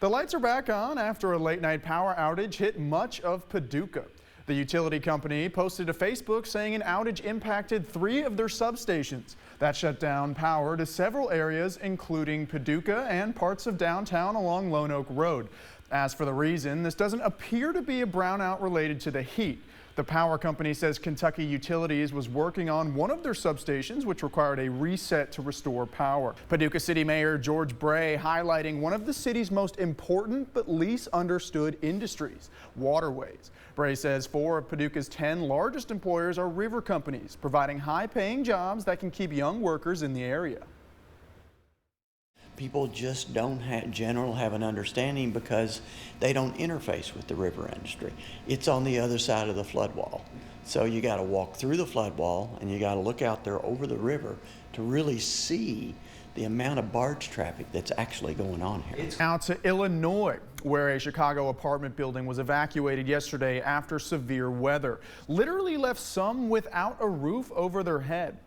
The lights are back on after a late-night power outage hit much of Paducah. The utility company posted to Facebook saying an outage impacted 3 of their substations. That shut down power to several areas, including Paducah and parts of downtown along Lone Oak Road. As for the reason, this doesn't appear to be a brownout related to the heat. The power company says Kentucky Utilities was working on one of their substations, which required a reset to restore power. Paducah City Mayor George Bray highlighting one of the city's most important but least understood industries, waterways. Bray says 4 of Paducah's 10 largest employers are river companies, providing high-paying jobs that can keep young workers in the area. People just don't have an understanding because they don't interface with the river industry. It's on the other side of the flood wall. So you got to walk through the flood wall and you got to look out there over the river to really see the amount of barge traffic that's actually going on here. Now to Illinois, where a Chicago apartment building was evacuated yesterday after severe weather. Literally left some without a roof over their head.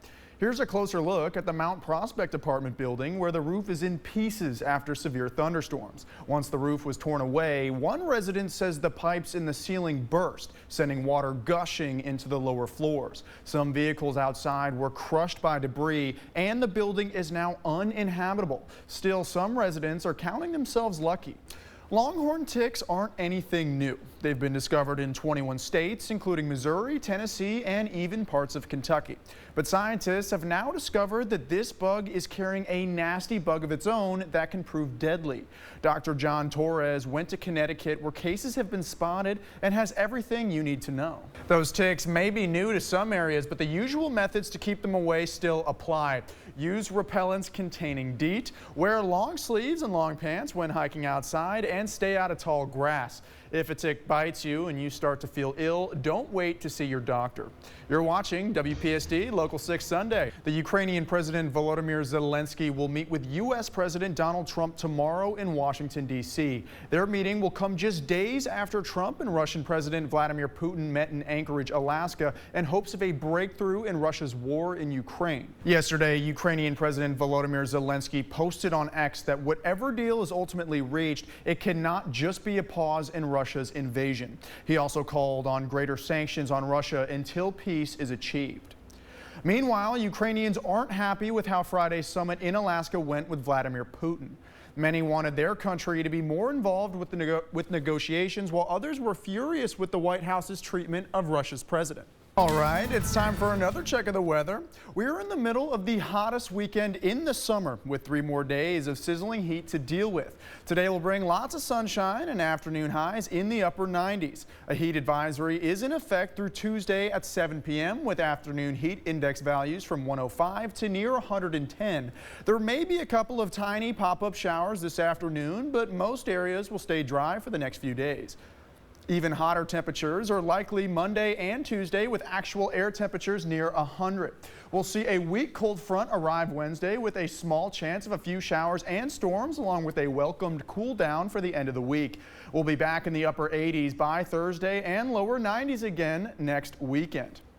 Here's a closer look at the Mount Prospect apartment building where the roof is in pieces after severe thunderstorms. Once the roof was torn away, one resident says the pipes in the ceiling burst, sending water gushing into the lower floors. Some vehicles outside were crushed by debris and the building is now uninhabitable. Still, some residents are counting themselves lucky. Longhorn ticks aren't anything new. They've been discovered in 21 states, including Missouri, Tennessee, and even parts of Kentucky. But scientists have now discovered that this bug is carrying a nasty bug of its own that can prove deadly. Dr. John Torres went to Connecticut where cases have been spotted and has everything you need to know. Those ticks may be new to some areas, but the usual methods to keep them away still apply. Use repellents containing DEET, wear long sleeves and long pants when hiking outside, and stay out of tall grass. If a tick bites you and you start to feel ill, don't wait to see your doctor. You're watching WPSD Local 6 Sunday. The Ukrainian President Volodymyr Zelensky will meet with U.S. President Donald Trump tomorrow in Washington, D.C. Their meeting will come just days after Trump and Russian President Vladimir Putin met in Anchorage, Alaska, in hopes of a breakthrough in Russia's war in Ukraine. Yesterday, Ukrainian President Volodymyr Zelensky posted on X that whatever deal is ultimately reached, it cannot just be a pause in Russia's invasion. He also called on greater sanctions on Russia until peace is achieved. Meanwhile, Ukrainians aren't happy with how Friday's summit in Alaska went with Vladimir Putin. Many wanted their country to be more involved with negotiations, while others were furious with the White House's treatment of Russia's president. All right, it's time for another check of the weather. We're in the middle of the hottest weekend in the summer with 3 more days of sizzling heat to deal with. Today will bring lots of sunshine and afternoon highs in the upper 90s. A heat advisory is in effect through Tuesday at 7 p.m. with afternoon heat index values from 105 to near 110. There may be a couple of tiny pop-up showers this afternoon, but most areas will stay dry for the next few days. Even hotter temperatures are likely Monday and Tuesday with actual air temperatures near 100. We'll see a weak cold front arrive Wednesday with a small chance of a few showers and storms along with a welcomed cool down for the end of the week. We'll be back in the upper 80s by Thursday and lower 90s again next weekend.